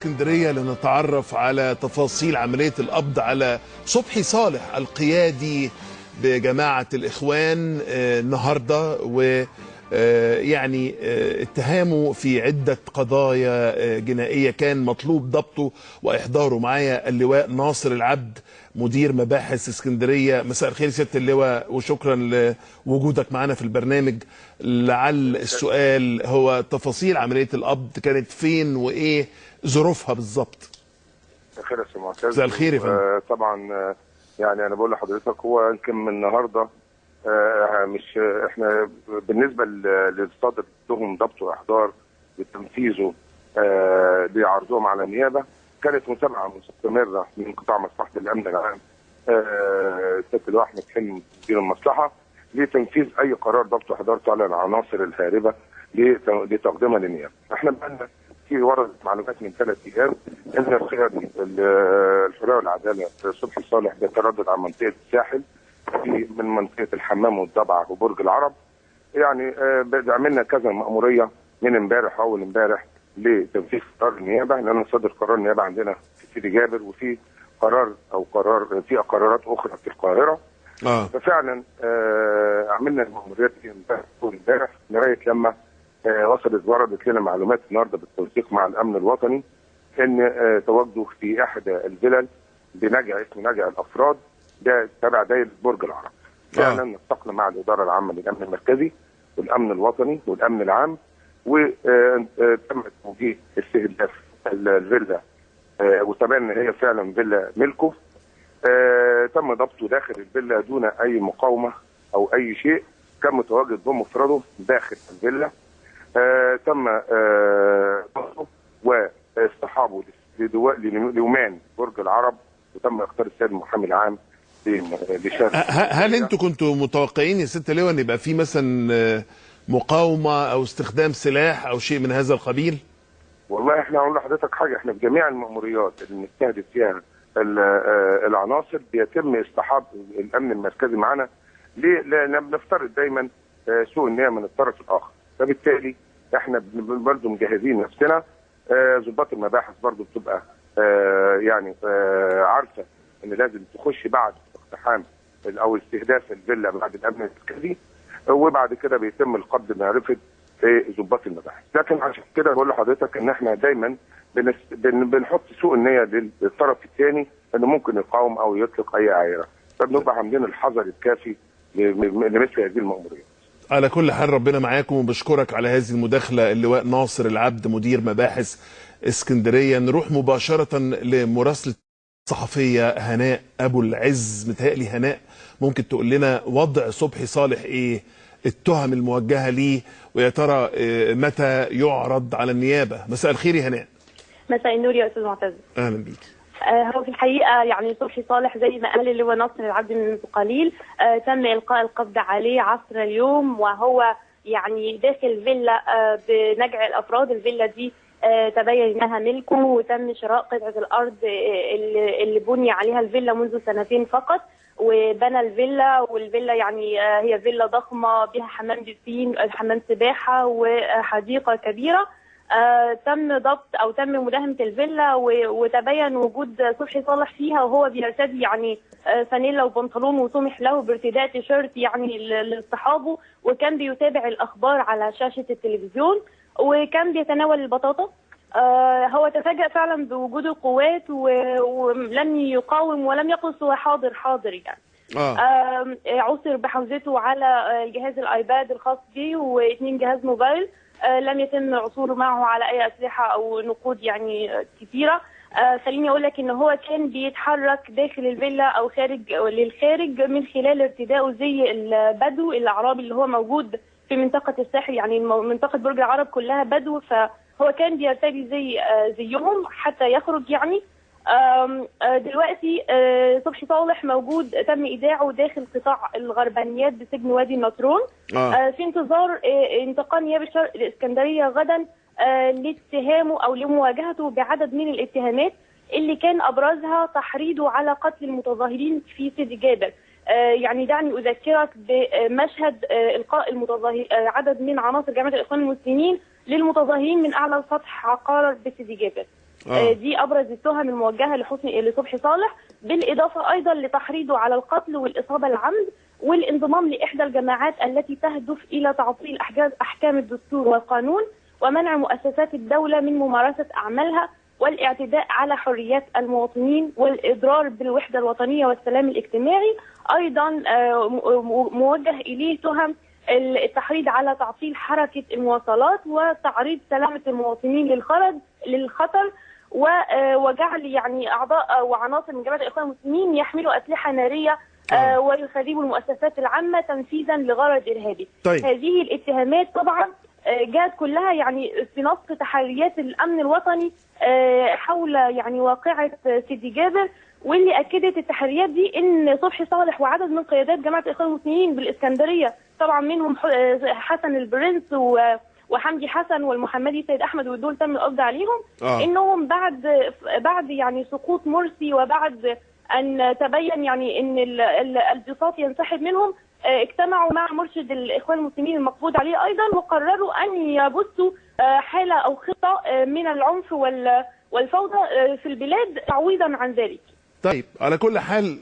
اسكندرية لنتعرف على تفاصيل عملية القبض على صبحي صالح القيادي بجماعة الإخوان النهاردة، و يعني اتهامه في عدة قضايا جنائية كان مطلوب ضبطه وإحضاره. معايا اللواء ناصر العبد مدير مباحث اسكندرية. مساء الخير سيادة اللواء، وشكرا لوجودك معنا في البرنامج. لعل السؤال هو تفاصيل عملية القبض كانت فين وإيه ظروفها بالظبط؟ خير يا استاذ معتز. مساء الخير يا فندم. طبعا يعني انا بقول لحضرتك هو يمكن من النهارده مش احنا بالنسبه للصادر لهم ضبط واحضار وتنفيذه لعرضهم على النيابه، كانت متابعه مستمره من قطاع مصلحه الامن العام سياده اللواء احمد حلمي مدير المصلحه لتنفيذ اي قرار ضبط واحضار على العناصر الهاربه لتقديمها للنيابه. احنا بقى في وردت معلومات من 3 ايام ان القيادي الحريه والعداله صبحي صالح بيتردد على منطقه الساحل من منطقه الحمام والضبعه وبرج العرب. يعني عملنا كذا مأموريه من امبارح اول امبارح لتنفيذ قرار النيابه، لان صدر قرار النيابه عندنا في سيدي جابر، وفي في قرارات اخرى في القاهره. ففعلا عملنا المأموريات دي امبارح لغايه لما وردت لنا معلومات النهارده بالتنسيق مع الامن الوطني ان تواجدوا في احدى الفلل بنجع اسمه نجع الافراد، ده تبع دايره برج العرب. فعلا نسقنا مع الاداره العامه للامن المركزي والامن الوطني والامن العام، وتم توجيه استهداف الفيلا وتبين ان هي فعلا فيلا ملكه. تم ضبطه داخل الفيلا دون اي مقاومه او اي شيء، كان متواجد بمفرده داخل الفيلا. تم ضبطه واصطحابه ليومان برج العرب، وتم اختار السيد المحامي العام لشان. هل انتوا كنتوا متوقعين يا ست لواء ان يبقى في مثلا مقاومه او استخدام سلاح او شيء من هذا القبيل؟ والله احنا هقول لحضرتك حاجه، احنا في جميع المأموريات اللي بنستهدف فيها العناصر بيتم اصطحاب الامن المركزي معانا. ليه؟ لان بنفترض دايما سوء النيه من الطرف الاخر، فبالتالي احنا برضه مجهزين نفسنا. ضباط المباحث برضه بتبقى يعني عارفه ان لازم تخش بعد اقتحام او استهداف الفيلا بعد الامن المركزي، وبعد كده بيتم القبض معرفه ضباط المباحث. لكن عشان كده بقول لحضرتك ان احنا دايما بنحط سوء النيه للطرف الثاني انه ممكن يقاوم او يطلق اي عايره، فبنبقى عاملين الحذر الكافي لمثل هذه المأموريات. على كل حال ربنا معاكم، وبشكرك على هذه المداخله اللواء ناصر العبد مدير مباحث اسكندريه. نروح مباشره لمراسله صحفيه هناء ابو العز. متهيألي هناء ممكن تقول لنا وضع صبحي صالح ايه، التهم الموجهه ليه، ويا ترى متى يعرض على النيابه؟ مساء الخير يا هناء. مساء النور يا استاذ معتز. اهلا بيك. هو في الحقيقه يعني صبحي صالح زي ما قال اللواء ناصر العبد من قليل تم القاء القبض عليه عصر اليوم، وهو يعني داخل فيلا بنجع الافراد. الفيلا دي تبين انها ملكه، وتم شراء قطعه الارض اللي بني عليها الفيلا منذ 2 فقط، وبنى الفيلا. والفيلا يعني هي فيلا ضخمه بها حمام بسين، حمام سباحه، وحديقه كبيره. تم ضبط او تم مداهمه الفيلا، وتبين وجود صبحي صالح فيها وهو بيرتدي يعني فانيلا وبنطلون، وسمح له بارتداء تيشيرت يعني لاصطحابه، وكان بيتابع الاخبار على شاشه التلفزيون، وكان بيتناول البطاطا. هو تفاجأ فعلا بوجود القوات ولم يقاوم ولم يقل سوى حاضر حاضر يعني. عثر بحوزته على جهاز الايباد الخاص به و2 جهاز موبايل. لم يتم عثوره معه على اي اسلحه او نقود يعني كثيره. خليني اقول لك ان هو كان بيتحرك داخل الفيلا او للخارج من خلال ارتدائه زي البدو الاعرابي اللي هو موجود في منطقه الساحل، يعني منطقه برج العرب كلها بدو، فهو كان بيرتدي زيهم حتى يخرج يعني. دلوقتي صبحي صالح موجود، تم ايداعه داخل قطاع الغربانيات بسجن وادي النطرون في انتظار انتقال نيابه شرق الاسكندريه غدا لاتهامه او لمواجهته بعدد من الاتهامات اللي كان ابرزها تحريضه على قتل المتظاهرين في سيدي جابر. يعني دعني اذكرك بمشهد القاء عدد من عناصر جماعه الاخوان المسلمين للمتظاهرين من اعلى سطح عقار بسيدي جابر. دي ابرز التهم الموجهه لصبحي صالح، بالاضافه ايضا لتحريضه على القتل والاصابه العمد والانضمام لاحدى الجماعات التي تهدف الى تعطيل احكام الدستور والقانون ومنع مؤسسات الدوله من ممارسه اعمالها والاعتداء على حريات المواطنين والاضرار بالوحده الوطنيه والسلام الاجتماعي. ايضا موجه اليه تهم التحريض على تعطيل حركه المواصلات وتعريض سلامه المواطنين للخطر وجعل يعني اعضاء وعناصر من جماعه الاخوان المسلمين يحملوا اسلحه ناريه ويخربوا المؤسسات العامه تنفيذا لغرض ارهابي. طيب. هذه الاتهامات طبعا جاءت كلها يعني في نص تحريات الامن الوطني حول يعني واقعه سيدي جابر، واللي اكدت التحريات دي ان صبحي صالح وعدد من قيادات جماعه الاخوان المسلمين بالاسكندريه، طبعا منهم حسن البرنس وحمدي حسن والمحمدي سيد احمد، ودول تم القبض عليهم انهم بعد يعني سقوط مرسي وبعد ان تبين يعني ان البساط ينسحب منهم، اجتمعوا مع مرشد الاخوان المسلمين المقبوض عليه ايضا وقرروا ان يبثوا حاله او خطه من العنف والفوضى في البلاد تعويضا عن ذلك. طيب على كل حال